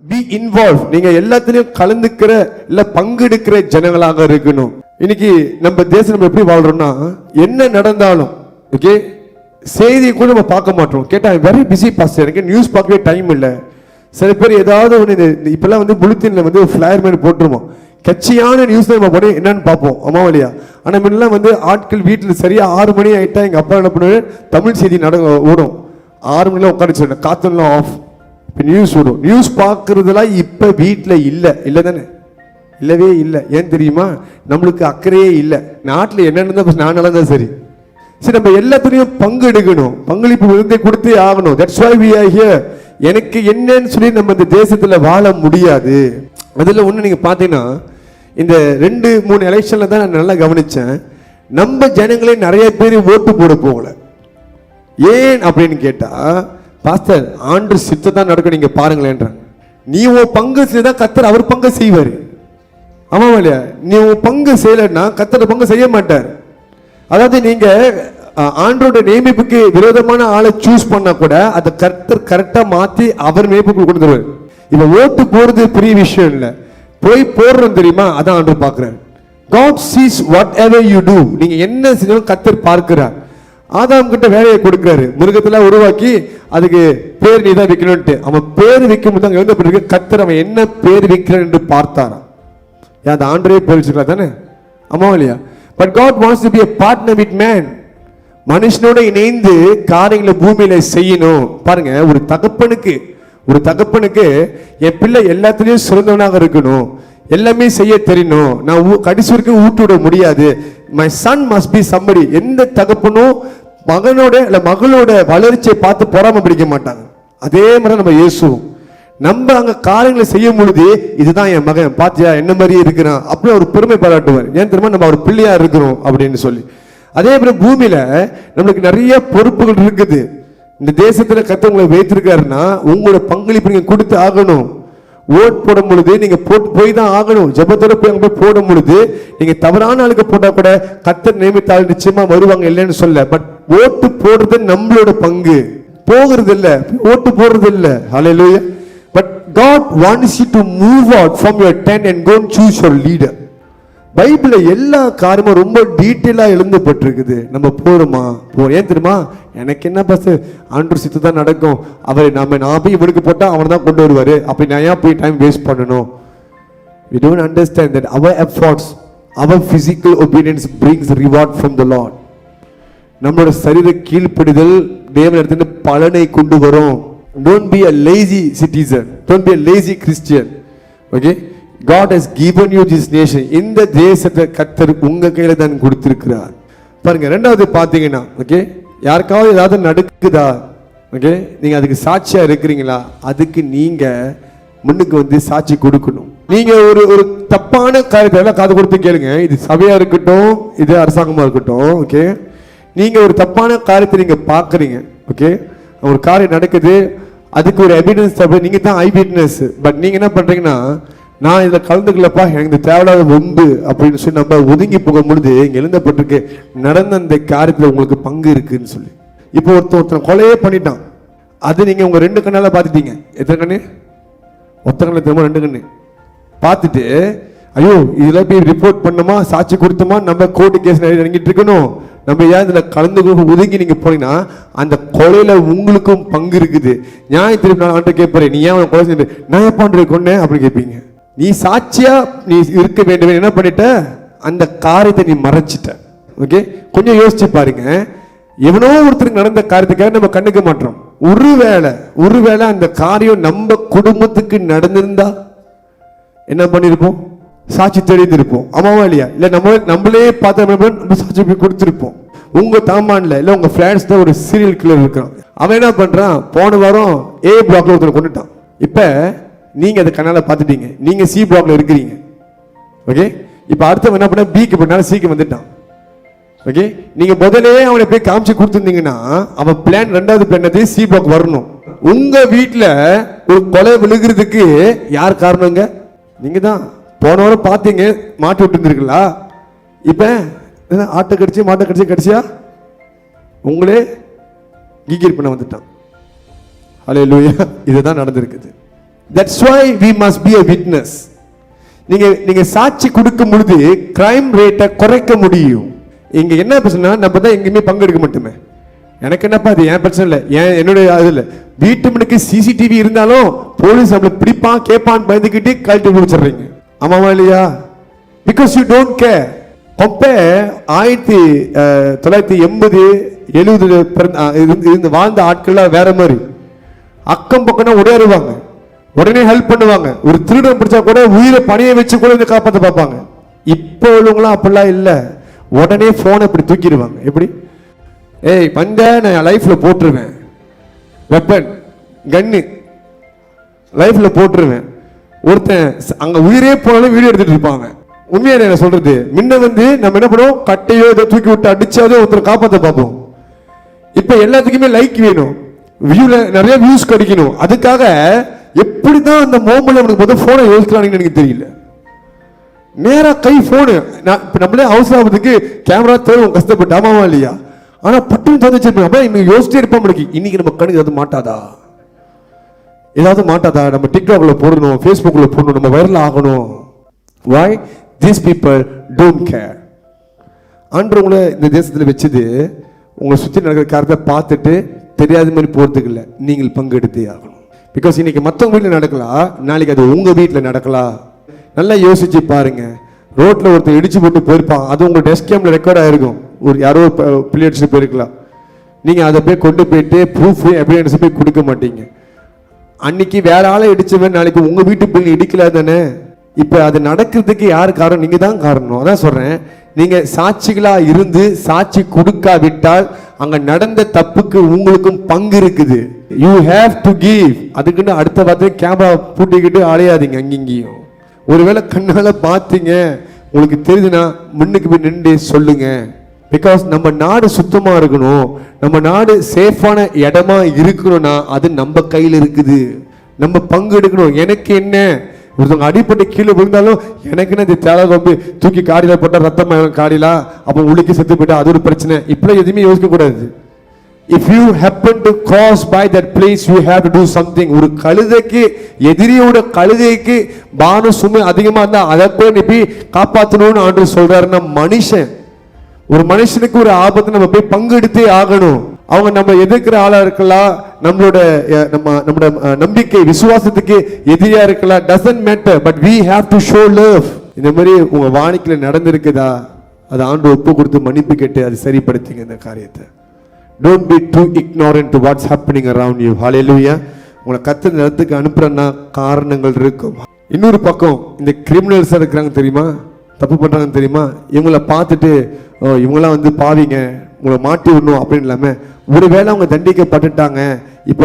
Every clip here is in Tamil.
Be involve. நீங்க எல்லாத்திலையும் கலந்துக்கிற இல்ல பங்கெடுக்கிற ஜனங்களாக இருக்கணும். இன்னைக்கு நம்ம தேசம் நம்ம எப்படி வாழ்றோம்னா, என்ன நடந்தாலும் ஓகே செய்தி கூட நம்ம பார்க்க மாட்டோம். கேட்டா வெரி பிஸி பாஸ்டர், எனக்கு நியூஸ் பார்க்கவே டைம் இல்லை. சில பேர் ஏதாவது ஒன்று இப்பெல்லாம் வந்து புலித்தின்ல வந்து ஃபிளையர் மாதிரி போட்டுருவோம், கட்சியான நியூஸ் நம்ம போட என்னன்னு பார்ப்போம், அம்மா வழியா. ஆனால் முன்னெல்லாம் வந்து ஆட்கள் வீட்டில் சரியா 6 மணி ஆகிட்டா எங்கள் அப்பா என்ன பண்ணுவாரு, தமிழ் செய்தி ஓடும். 6 மணிலாம் உட்காந்து சொன்னேன், காத்தெல்லாம் ஆஃப், இப்போ நியூஸ் ஓடும். நியூஸ் பார்க்கறதுலாம் இப்போ வீட்டில் இல்லை தானே, இல்லவே இல்லை. ஏன் தெரியுமா, நம்மளுக்கு அக்கறையே இல்லை. நாட்டில் என்னென்னு தான் நான் தான் சரி. சரி, நம்ம எல்லாத்துலேயும் பங்கெடுக்கணும், பங்களிப்பு விருந்தை கொடுத்தே ஆகணும். That's why we are here. எனக்கு என்னன்னு சொல்லி நம்ம இந்த தேசத்தில் வாழ முடியாது. அதில் ஒன்று நீங்கள் பார்த்தீங்கன்னா, இந்த 2-3 எலெக்ஷனில் தான் நான் நல்லா கவனித்தேன். நம்ம ஜனங்களே நிறைய பேர் ஓட்டு போட போகல. ஏன் அப்படின்னு கேட்டால், பாஸ்டர் ஆண்டு சித்த தான் நடக்கும், நீங்கள் பாருங்களேன்றாங்க. நீ உன் பங்கு செய்தால் கர்த்தர் அவர் பங்கு செய்வார். ஆமாம் இல்லையா? நீ உன் பங்கு செய்யலைன்னா கர்த்தர் பங்கு செய்ய மாட்டார். அதாவது நீங்கள் ஆண்டோட நியமிப்புக்கு விரோதமான ஆளை சூஸ் பண்ணா கூட அதை கர்த்தர் கரெக்டாக மாற்றி அவர் நியமிப்புக்கு கொண்டு வருவார். இப்போ ஓட்டு போடுறது பெரிய விஷயம் இல்லை, போய் போடுறோம் தெரியுமா, அதான் ஆண்டு பார்க்குறாரு. God sees whatever you do. நீங்க என்ன செஞ்சாலும் கர்த்தர் பார்க்கிறார். ஆதாம் கிட்ட வேலையை கொடுக்கிறாரு, மிருகத்தெல்லாம் உருவாக்கி அதுக்கு பேர் நீ தான் வைக்கணும்ட்டு. அவன் பேர் வைக்கும் போது அங்கே வந்து கர்த்தர் அவன் என்ன பேர் வைக்கிறான் என்று பார்த்தாராம். அது ஆண்டரே பேர் வச்சுக்கலாம் தானே, ஆமா இல்லையா? But God wants to be a partner with man. மனுஷனோட இணைந்து காரியங்களை பூமியில செய்யணும். பாருங்க, ஒரு தகப்பனுக்கு என் பிள்ளை எல்லாத்துலயும் சிறந்தவனாக இருக்கணும், எல்லாமே செய்ய தெரியணும், நான் கடைசி வரைக்கும் ஊட்டு விட முடியாது. My son must be somebody. எந்த தகப்பனும் மகனோட இல்ல மகளோட வளர்ச்சியை பார்த்து பொறாம பிடிக்க மாட்டாங்க. அதே மாதிரி நம்ம இயேசுவும் நம்ம அங்க காரியங்களை செய்யும் பொழுது, இதுதான் என் மகன், பாத்தியா என்ன மாதிரி இருக்கிறான் அப்படின்னு ஒரு பெருமை பாராட்டுவார். ஏன் தெரியுமா, நம்ம ஒரு பிள்ளையா இருக்கிறோம் அப்படின்னு சொல்லி. அதே மாதிரி பூமியில நம்மளுக்கு நிறைய பொறுப்புகள் இருக்குது. இந்த தேசத்துல கர்த்தர் வைத்திருக்காருன்னா உங்களோட பங்களிப்பு நீங்க கொடுத்து ஆகணும். ஓட் போடும் பொழுது நீங்க போய் தான் ஆகணும். ஜெபத்தோட போய் அங்க போய் போடும் பொழுது நீங்க தவறான ஆளுக்கு போட்டா கூட கர்த்தர் நியமித்தால் நிச்சயமா வருவாங்க, இல்லைன்னு சொல்ல. பட் ஓட்டு போடுறது நம்மளோட பங்கு, போகிறது இல்ல, ஓட்டு போடுறது இல்ல. Hallelujah. But God wants you to move out from your tent and go and choose your leader. பைபிள்ல எல்லா காரியமும் ரொம்ப டீட்டெயிலா எழுதப்பட்டிருக்குது. நம்ம போறோமா ஏன் தெரியுமா, எனக்கு என்ன பஸ் ஆண்டவர் சித்து தான் நடக்கும், அவரை நான் போய் இவனுக்கு போட்டா அவன் தான் கொண்டு வருவாரு, அப்படி நான் ஏன் போய் டைம் வேஸ்ட் பண்ணணும்? We don't understand that our efforts, our physical obedience brings reward from the Lord. நம்மளோட சரீர கீழ்ப்படிதல் தேவனிடத்திலிருந்து பலனை கொண்டு வரும். Don't be a lazy citizen, don't be a lazy Christian. Okay, God has given you this nation. இந்த தேசத்தை கர்த்தர் உங்க கையில தான் கொடுத்திருக்கிறார். பாருங்க, ரெண்டாவது பாத்தீங்கன்னா, ஓகே, யாருக்காவது ஏதாவது நடக்குதா, ஓகே, நீங்க அதுக்கு சாட்சியா இருக்கிறீங்களா, அதுக்கு நீங்க முன்னுக்கு வந்து சாட்சி கொடுக்கணும். நீங்க ஒரு தப்பான காரியத்தை எல்லாம் காது கொடுத்து கேளுங்க. இது சபையா இருக்கட்டும், இது அரசாங்கமா இருக்கட்டும், ஓகே, நீங்க ஒரு தப்பான காரியத்தை நீங்க பாக்குறீங்க, ஓகே, ஒரு காரியம் நடக்குது, அதுக்கு ஒரு எவிடன்ஸ் தேவை, நீங்க தான் ஐ விட்னஸ். பட் நீங்க என்ன பண்றீங்கன்னா, நான் இதில் கலந்துக்கலப்பா, எனக்கு தேவையில்லாத ஒன்று அப்படின்னு சொல்லி நம்ம ஒதுங்கி போகும் பொழுது இங்கே எழுதப்பட்டிருக்கு, நடந்த அந்த காரியத்தில் உங்களுக்கு பங்கு இருக்குன்னு சொல்லி. இப்போ ஒருத்தன் கொலையே பண்ணிட்டான், அது நீங்கள் உங்கள் 2 கண்ணால் பார்த்துட்டீங்க. எத்தனை கண்ணு? ஒத்த கண்ணில் திரும்ப 2 கண்ணு பார்த்துட்டு, ஐயோ இதெல்லாம் போய் ரிப்போர்ட் பண்ணோமா, சாட்சி கொடுத்தோமா, நம்ம கோர்ட்டு கேஸ் இறங்கிட்டு இருக்கணும், நம்ம ஏன் இதில் கலந்து ஒதுங்கி நீங்கள் போனீங்கன்னா அந்த கொலையில் உங்களுக்கும் பங்கு இருக்குது. நியாயம் திருப்பி நான் ஆண்டு கேட்பறேன், நீ ஏன் கொலை செஞ்சு நான் எப்போ கொன்னேன் அப்படின்னு கேட்பீங்க. நீ சாட்சியா நீ இருக்க வேண்டும், என்ன பண்ணிட்ட, அந்த காரியத்தை நீ மறைச்சிட்ட. ஓகே, கொஞ்சம் யோசிச்சு பாருங்க. எவனோ ஒருத்தருக்கு நடந்த காரியத்துக்காக நம்ம கண்டுக்க மாட்டோம். ஒருவேளை அந்த காரியம் நம்ம குடும்பத்துக்கு நடந்திருந்தா என்ன பண்ணிருப்போம்? சாட்சி தெரிந்திருப்போம், ஆமாவா இல்லையா? இல்ல நம்மளே பார்த்து சாட்சி கொடுத்திருப்போம். உங்க தாமான்ல இல்ல உங்க பிளாட்ஸ் தான் ஒரு சீரியல் கில்லர் இருக்கிறான். அவன் என்ன பண்றான், போன வாரம் ஏ பிளாக்ல ஒருத்தர் கொண்டுட்டான். இப்ப நீங்க அதை கண்ணால பார்த்துட்டீங்க, நீங்க சி பிளாக்ல இருக்கிறீங்க. ஓகே, இப்ப அடுத்த என்ன பண்ண, பிக்கு பண்ணாலும் சிக்கு வந்துட்டான். ஓகே, நீங்க முதலே அவனை போய் காமிச்சு கொடுத்துருந்தீங்கன்னா அவன் பிளான் 2வது பிளான் சி பிளாக் வரணும். உங்க வீட்டுல ஒரு கொலை விழுகிறதுக்கு யார் காரணங்க? நீங்க தான். போன வாரம் பார்த்தீங்க, மாட்டி விட்டு இருந்திருக்கீங்களா? இப்ப ஆட்டை கடிச்சு மாட்டை கடிச்சு கடிச்சியா உங்களே கீகீர் பண்ண வந்துட்டான். ஹல்லேலூயா. இதுதான் நடந்திருக்குது. That's why we must be a witness. நீங்க சாட்சி கொடுக்கும் பொழுது கிரைம் ரேட்டை குறைக்க முடியும். இங்க என்ன பிரச்சனை, நம்ம தான் எங்கேயுமே பங்கெடுக்க மாட்டோமே. எனக்கு என்னப்பா அது என் பிரச்சனை இல்லை, என்னுடைய அது இல்லை. வீட்டு முன்னுக்கு சிசிடிவி இருந்தாலும் போலீஸ் நம்மளை பிடிப்பான் கேட்பான்னு பயந்துக்கிட்டு கழட்டி முடிச்சிடுறீங்க. ஆமாவா இல்லையா? Because you don't care. Compare 1980 70 வாழ்ந்த ஆட்கள்லாம் வேற மாதிரி. அக்கம் பக்கம்னா உடையாருவாங்க, உடனே ஹெல்ப் பண்ணுவாங்க. ஒரு திருடன் பிடிச்சா கூட உயிரை பணியை வச்சு கூட இந்த காப்பாற்ற பார்ப்பாங்க. இப்போ உள்ளவங்களாம் அப்படிலாம் இல்லை. உடனே போனை இப்படி தூக்கிடுவாங்க. எப்படி? ஏய் பஞ்ச நான் லைஃப்ல போட்டுருவேன், வெப்பன் கன்னு லைஃப்ல போட்டுருவேன். ஒருத்தன் அங்க உயிரே போனாலும் வீடியோ எடுத்துட்டு இருப்பாங்க. உண்மையா நான் சொல்றது, முன்ன நம்ம என்ன பண்ணுவோம், கட்டையோ இதை தூக்கி விட்டு அடிச்சாதோ ஒருத்தர் காப்பாற்ற பார்ப்போம். இப்ப எல்லாத்துக்குமே லைக் வேணும், வியூல நிறைய வியூஸ் கிடைக்கணும். அதுக்காக எப்படிதான் அந்த மோமெண்ட்ல அவனுக்கு முதல் போனை யோசிக்கிறான்னு எனக்கு தெரியல. நேரா கை போனு நம்மளே அவசரத்துக்கு கேமரா தேடும் கஷ்டப்பட்டு. ஆமாவா இல்லையா? ஆனா பட்டுன்னு தந்துச்சிருப்பேன். அப்ப இன்னைக்கு யோசிச்சே இருப்போம், இன்னைக்கு நம்ம கணக்கு ஏதாவது மாட்டாதா, ஏதாவது மாட்டாதா, நம்ம டிக்டாக்ல போடணும், ஃபேஸ்புக்ல போடணும், நம்ம வைரல் ஆகணும். why these people don't care. ஆண்டவங்களை இந்த தேசத்துல வச்சது உங்களை சுத்தி நடக்கிற காரியத்தை பார்த்துட்டு தெரியாத மாதிரி போறதுக்கு இல்லை, நீங்கள் பங்கெடுத்தே ஆகணும். பிகாஸ் இன்னைக்கு மற்றவங்க வீட்டில் நடக்கலாம், நாளைக்கு அது உங்க வீட்டில் நடக்கலாம். நல்லா யோசிச்சு பாருங்க. ரோட்ல ஒருத்தர் இடிச்சு போட்டு போயிருப்பான், அது உங்க டெஸ்க் கேம்ல ரெக்கார்ட் ஆயிருக்கும். ஒரு யாரோ பிள்ளை அடிச்சுட்டு போயிருக்கலாம். நீங்க அதை போய் கொண்டு போயிட்டு ப்ரூஃப் எவிடன்ஸ் போய் கொடுக்க மாட்டீங்க. அன்னைக்கு வேற ஆளை இடிச்சவன் நாளைக்கு உங்க வீட்டு பிள்ளை இடிக்கல தானே. இப்ப அது நடக்கிறதுக்கு யாரு காரணம்? நீங்க தான் காரணம். அதான் சொல்றேன், நீங்க சாட்சிகளா இருந்து சாட்சி கொடுக்காவிட்டால் அங்க நடந்த தப்புக்கு உங்களுக்கும் பங்கு இருக்குது. You have to give. அதுக்குன்னு அடுத்த வார்த்தை கேமரா பூட்டிக்கிட்டு அலையாதீங்க அங்கேயும். ஒருவேளை கண்ணால பார்த்தீங்க, உங்களுக்கு தெரியுதுன்னா முன்னுக்கு போய் நின்று சொல்லுங்க. பிகாஸ் நம்ம நாடு சுத்தமா இருக்கணும், நம்ம நாடு சேஃபான இடமா இருக்கணும்னா அது நம்ம கையில் இருக்குது. நம்ம பங்கு எடுக்கணும். எனக்கு என்ன, ஒருத்தவங்க அடிப்பட்டு கீழே விழுந்தாலும் எனக்கு என்ன தேவை கொம்பு தூக்கி காடியில போட்டா ரத்தம் காடிலா அப்ப உளுக்கி செத்து போயிட்டா அது ஒரு பிரச்சனை. இப்பெல்லாம் எதுவுமே யோசிக்க கூடாது. If you happen to cross by that place, you have to do something. ஒரு கழுதைக்கு, எதிரியோட கழுதைக்கு பானம் சுமை அதிகமா இருந்தா அதை போய் நீ போய் காப்பாற்றணும்னு ஆண்டவர் சொல்றாருன்னா, ஒரு மனுஷனுக்கு ஒரு ஆபத்து நம்ம போய் பங்கெடுத்தே ஆகணும். அவங்க நம்ம எதிர்க்கிற ஆளா இருக்கலாம், நம்மளோட நம்பிக்கை விசுவாசத்துக்கு எதிரியா இருக்கலாம், doesn't matter, but we have to show love. இந்த மாதிரி உங்க வாழ்க்கையில நடந்திருக்குதா, அது ஆண்டவர் ஒப்பு கொடுத்து மன்னிப்பு கேட்டு அது சரிப்படுத்திங்க இந்த காரியத்தை. Don't be too ignorant to what's happening around you. Hallelujah. உங்களை கர்த்தர் நேரத்துக்கு அனுப்புறன்னா காரணங்கள் இருக்கும். இன்னொரு பக்கம் இந்த கிரிமினல்ஸ் இருக்கிறாங்க தெரியுமா, தப்பு பண்றாங்க தெரியுமா, இவங்களை பார்த்துட்டு இவங்களாம் பாவிங்க, உங்களை மாட்டி விடணும் அப்படின்னு இல்லாம, ஒருவேளை அவங்க தண்டிக்கப்பட்டுட்டாங்க, இப்ப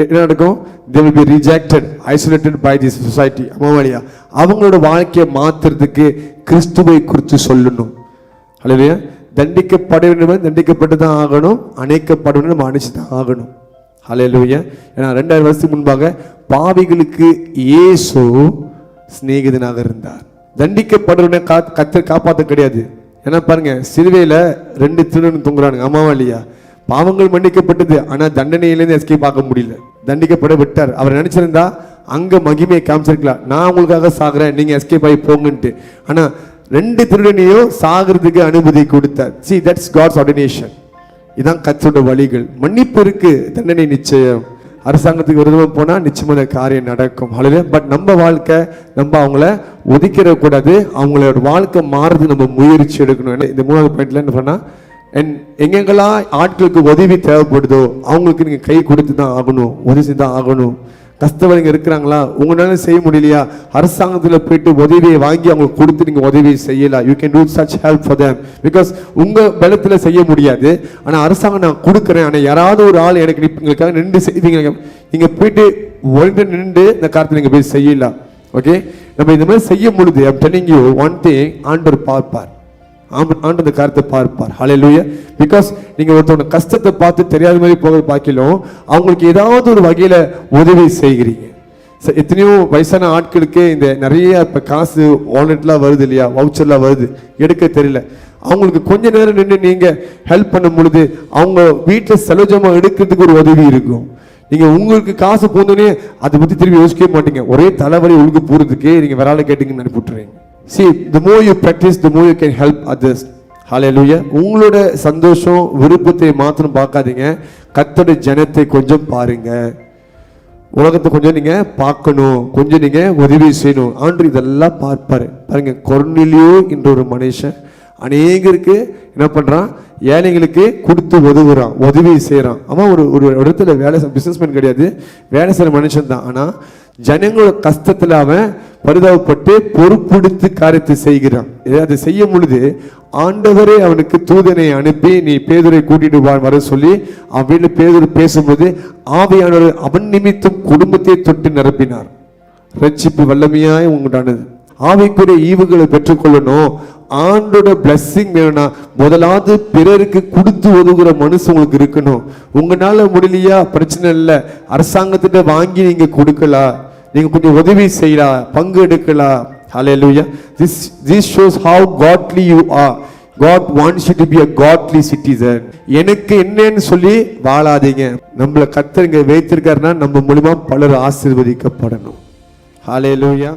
என்ன நடக்கும்? They will be rejected, isolated by this society. அம்மாவாளியா அவங்களோட வாழ்க்கையை மாத்துறதுக்கு கிறிஸ்துவை குறித்து சொல்லணும். ஹல்லேலூயா. தண்டிக்கப்பட வேண்டும், தண்டிக்கப்பட்டு தான் ஆகணும், அணைக்கப்பட வேண்டும், நம்ம அணைச்சு தான் ஆகணும். ஹல்லேலூயா. ஏன்னா 2000 வருஷத்துக்கு முன்பாக பாவிகளுக்கு இயேசு சிநேகிதனாக இருந்தார். தண்டிக்கப்படுறவனை கர்த்தர் காப்பாற்ற கிடையாது. ஏன்னா பாருங்க, சிலுவையில 2 திருடன் தொங்குறானுங்க. அம்மாவா இல்லையா? பாவங்கள் மன்னிக்கப்பட்டது, ஆனா தண்டனையிலேருந்து எஸ்கேப் பார்க்க முடியல. தண்டிக்கப்பட விட்டார். அவர் நினைச்சிருந்தா அங்க மகிமையை காமிச்சிருக்கலாம், நான் உங்களுக்காக சாகுறேன், நீங்க எஸ்கேப் ஆகி போங்கன்ட்டு. ஆனா 2 திருடனையும் சாகிறதுக்கு அனுமதி கொடுத்தார். See, that's God's ordination. இதான் கர்த்தருடைய வழிகள். மன்னிப்பு இருக்கு, தண்டனை நிச்சயம். அரசாங்கத்துக்கு விரோதமா போனா நிச்சயமான காரியம் நடக்கும். பட் நம்ம வாழ்க்கை, நம்ம அவங்கள ஒதுக்கிட கூடாது, அவங்களோட வாழ்க்கை மாறுறது நம்ம முயற்சி எடுக்கணும். இந்த 3வது பாயிண்ட்ல என்ன பண்ணா, எங்கெங்கெல்லாம் ஆட்களுக்கு உதவி தேவைப்படுதோ அவங்களுக்கு நீங்க கை கொடுத்து தான் ஆகணும், உதவி தான் ஆகணும். கஷ்டவங்க இருக்கிறாங்களா, உங்களால செய்ய முடியலையா, அரசாங்கத்தில் போயிட்டு உதவியை வாங்கி அவங்களுக்கு கொடுத்து நீங்க உதவி செய்யலாம். You can do such help for them. Because உங்க பலத்துல செய்ய முடியாது, ஆனா அரசாங்கம் நான் கொடுக்குறேன், ஆனா யாராவது ஒரு ஆள் எனக்கு எங்களுக்காக நின்று செய்வீங்க, நீங்க போயிட்டு ஒன்று நின்று இந்த காரியத்தை நீங்க போய் செய்யலாம். ஓகே, நம்ம இந்த மாதிரி செய்யும் பொழுது I'm telling you one thing, ஆண்டவர் பார்ப்பார், ஆண்டவர் காரியத்தை பார்ப்பார். ஹல்லேலூயா. பிகாஸ் நீங்க ஒருத்தவங்க கஷ்டத்தை பார்த்து தெரியாத மாதிரி போக பார்க்கலாம், அவங்களுக்கு ஏதாவது ஒரு வகையில உதவி செய்கிறீங்க. எத்தனையோ வயசான ஆட்களுக்கு இந்த நிறைய இப்ப காசு வாலெட்லாம் வருது இல்லையா, வவுச்சர்லாம் வருது, எடுக்க தெரியல. அவங்களுக்கு கொஞ்ச நேரம் நின்று நீங்க ஹெல்ப் பண்ணும் பொழுது அவங்க வீட்டில் செலவுஜமா எடுக்கிறதுக்கு ஒரு உதவி இருக்கும். நீங்க உங்களுக்கு காசு போந்தோடனே அதை பத்தி திரும்பி யோசிக்கவே மாட்டீங்க. ஒரே தலைவலி ஒழுங்கு போறதுக்கு நீங்க வேற ஆளை கேட்டீங்கன்னு அனுப்பிவிட்டுறீங்க. See, the more you practice, the more you can help others. Hallelujah. உங்களோட சந்தோஷம் விருப்பத்தை மாத்திரம் பார்க்காதீங்க, கர்த்தருடைய ஜனத்தை கொஞ்சம் பாருங்க. உலகத்தை கொஞ்சம் நீங்க பார்க்கணும், கொஞ்சம் நீங்க உதவி செய்யணும். ஆண்டவர் இதெல்லாம் பார்ப்பாரு. பாருங்க, கொர்நேலியு என்ற ஒரு மனுஷன் அநேகருக்கு என்ன பண்றான், ஏழைங்களுக்கு கொடுத்து உதவுறான், உதவி செய்யறான். அவன் ஒரு இடத்துல வேலை, பிசினஸ்மேன் கிடையாது, வேலை செய்யற மனுஷன் தான். ஆனா ஜனங்களோட கஷ்டத்துல அவன் பரிதாபப்பட்டு பொறுப்படுத்து காரியத்தை செய்கிறான். அதை செய்யும் பொழுது ஆண்டவரே அவனுக்கு தூதனை அனுப்பி நீ பேதுரை கூட்டிட்டு வர சொல்லி அவன் வீட்டில் பேதுரு பேசும்போது ஆவியானவர் அவன் நிமித்தம் குடும்பத்தை தொட்டு நிரப்பினார். ரட்சிப்பு வல்லமையாய் உண்டானது. ஆவிக்குரிய ஈவுகளை பெற்றுக்கொள்ளணும், ஆண்டோட பிளஸ்ஸிங் வேணும்னா முதலாவது பிறருக்கு கொடுத்து உதவுகிற மனசு உங்களுக்கு இருக்கணும். உங்களால முடியலையா, பிரச்சனை இல்லை, அரசாங்கத்திட்ட வாங்கி நீங்க கொடுக்கலாம், நீங்க கொஞ்சம் உதவி செய்யலாம், பங்கு எடுக்கலாம். Hallelujah. This shows how godly you are. God wants you to be a godly citizen. எனக்கு என்னன்னு சொல்லி வாழாதீங்க. நம்மள கர்த்தர் இங்க வைத்திருக்காருன்னா நம்ம மூலமா பலர் ஆசீர்வதிக்கப்படணும். Hallelujah.